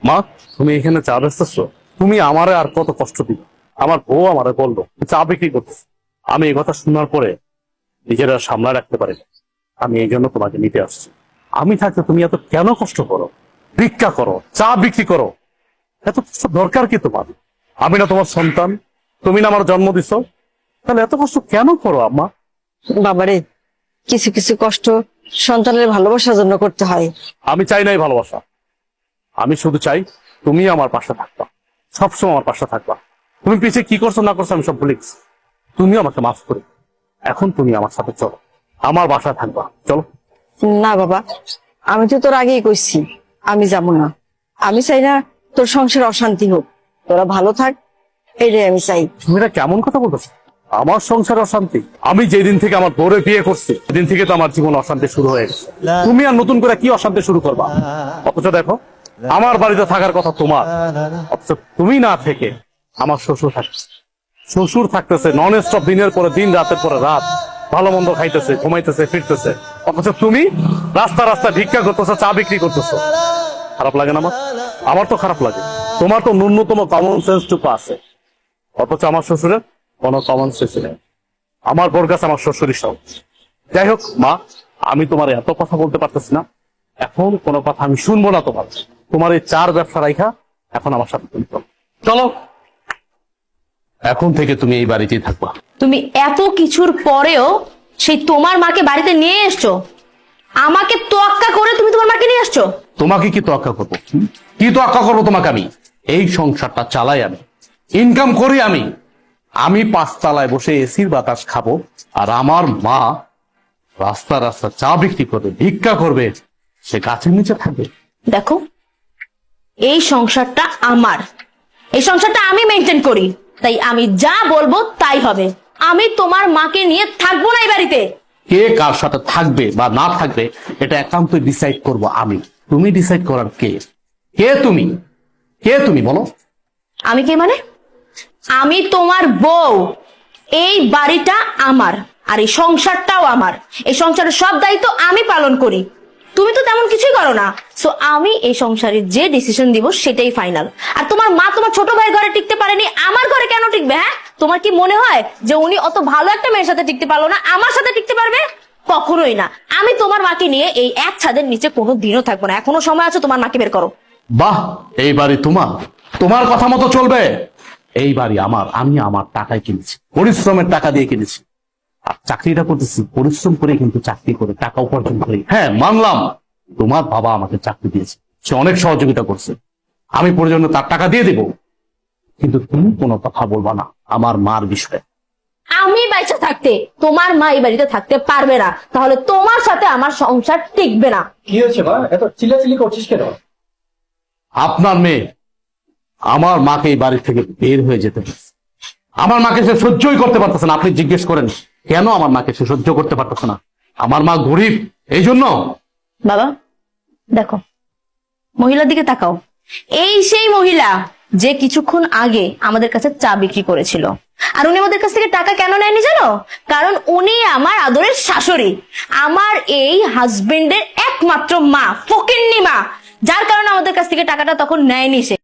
মা, তুমি এখানে চা বেচতেছো? তুমি আমারে আর কত কষ্ট দিবে? আমার বউ আমারে বললো চা বিক্রি করতেছে। আমি এই কথা শোনার পরে নিজেরা সামলা রাখতে পারি না। আমি এই জন্য তোমাকে নিতে আসছি। আমি থাকতে তুমি এত কেন কষ্ট করো? ভিক্ষা করো, চা বিক্রি করো, এত কষ্ট দরকার কি তোমার? আমি না তোমার সন্তান? তুমি না আমার জন্ম দিছো? তাহলে এত কষ্ট কেন করো আম্মা? বাবারে, কিছু কিছু কষ্ট সন্তানের ভালোবাসার জন্য করতে হয়। আমি চাই নাই ভালোবাসা, আমি শুধু চাই তুমি আমার পাশে থাকবা, সবসময় আমার পাশে থাকবা। তুমি পিছিয়ে কি করছো না করছো আমি সব ভুলে গেছি। তুমি আমাকে মাফ করে এখন তুমি আমার সাথে চলো, আমার বাসায় থাকবা, চলো। না বাবা, আমি তো তোর আগেই কইছি আমি যাব না। আমি চাই না তোর সংসার অশান্তি হোক, তোরা ভালো থাক, এটাই আমি চাই। তুমি এটা কেমন কথা বলতেছো? আমার সংসার অশান্তি? আমি যেদিন থেকে আমার বউরে বিয়ে করছি সেদিন থেকে তো আমার জীবন অশান্তি শুরু হয়ে গেছে। তুমি আর নতুন করে কি অশান্তি শুরু করবা? অথচ দেখো, আমার বাড়িতে থাকার কথা তোমার, অথচ তুমি না থেকে আমার শ্বশুর থাকছে। শ্বশুর থাকতেছে নন স্টপ, দিনের পরে দিন, রাতের পরে রাত, ভালো মন্দ খাইতেছে, ঘুমাইতেছে, ফিরতেছে। অথচ তুমি রাস্তা রাস্তা ভিক্ষা করতেছো, চা বিক্রি করতেছো। খারাপ লাগে না আমার? আমার তো খারাপ লাগে। তোমার তো ন্যূনতম কমন সেন্স টুকু আছে, অথচ আমার শ্বশুরের কোনো কমন সেন্স নেই। আমার বোর কাছে আমার শ্বশুরই সব। যাই হোক মা, আমি তোমার এত কথা বলতে পারতেছি না। এখন কোনো কথা আমি শুনবো না তোমার। তোমার এই চার ব্যবসা রাইখা এখন আমার সাথে তুমি চলো। চলো, এখন থেকে তুমি এই বাড়িতেই থাকবা। তুমি এত কিছুর পরেও সেই তোমার মাকে বাড়িতে নিয়ে এসছো, আমাকে তোয়াক্কা করে তুমি তোমার মাকে নিয়ে আসছো। তোমাকে কি তোয়াক্কা করবো? কি তোয়াক্কা করবো তোমাকে? আমি এই সংসারটা চালাই, আমি ইনকাম করি। আমি পাঁচতলায় বসে এসির বাতাস খাবো, আর আমার মা রাস্তা রাস্তা চা বিক্রি করবে, ভিক্ষা করবে, সে গাছের নিচে থাকবে। দেখো, এই সংসারটা আমার, এই সংসারটা আমি মেনটেন করি, তাই আমি যা বলবো তাই হবে। আমি তোমার মাকে নিয়ে থাকবো না এই বাড়িতে। কে কার সাথে থাকবে বা না থাকবে এটা একান্ত ডিসাইড করব আমি। তুমি ডিসাইড করার কে? কে তুমি? কে তুমি বলো? আমি কে মানে? আমি তোমার বউ। এই বাড়িটা আমার, আর এই সংসারটাও আমার। এই সংসারের সব দায়িত্ব আমি পালন করি, তুমি তো তেমন কিছুই করো না। সো আমি এই সংসারে যে ডিসিশন দিব সেটাই ফাইনাল। আর তোমার মা তোমার ছোট ভাই ঘরে টিকতে পারেনি, আমার ঘরে কেন টিকবে? হ্যাঁ, তোমার কি মনে হয় যে উনি অত ভালো একটা মেয়ের সাথে টিকতে পারলো না, আমার সাথে টিকতে পারবে? কখনোই না। আমি তোমার মাকে নিয়ে এই এক ছাদের নিচে কোনো দিনও থাকবো না। এখনো সময় আছে, তোমার মাকে বের করো। বাহ, এই বাড়ি তোমার, তোমার কথা মতো চলবে। এই বাড়ি আমার, আমি আমার টাকায় কিনেছি, পরিশ্রমের টাকা দিয়ে কিনেছি। আর চাকরিটা করতেছি পরিশ্রম করে, কিন্তু চাকরি করে টাকা উপার্জন করি। হ্যাঁ মানলাম, তোমার বাবা আমাকে চাকরি দিয়েছে, সে অনেক সহযোগিতা করছে, আমি প্রয়োজনে তার টাকা দিয়ে দেব। কিন্তু তুমি কোনো কথা বলবা না আমার মার বিষয়ে। আমি বাইচা থাকতে তোমার মা এই বাড়িতে থাকতে পারবে না, তাহলে তোমার সাথে আমার সংসার টিকবে না। কি হয়েছে মা, এত চিল্লাচিল্লি করছিস কেন? আপনার মেয়ে আমার মাকে এই বাড়ি থেকে বের হয়ে যেতে হয়েছে। আমার মাকে সে সহ্যই করতে পারতেছে না। আপনি জিজ্ঞেস করেন কেন আমার মাকে সে সহ্য করতে পারতেছে না? আমার মা গরিব, এই জন্য। বাবা দেখো, মহিলার দিকে তাকাও। এই সেই মহিলা যে কিছুক্ষণ আগে আমাদের কাছে চা বিক্রি করেছিল। আর উনি আমাদের কাছ থেকে টাকা কেন নেয়নি জানো? কারণ উনি আমার আদরের শাশুড়ি, আমার এই হাজবেন্ডের একমাত্র মা, ফকিন্নি মা, যার কারণে আমাদের কাছ থেকে টাকাটা তখন নেয়নি সে।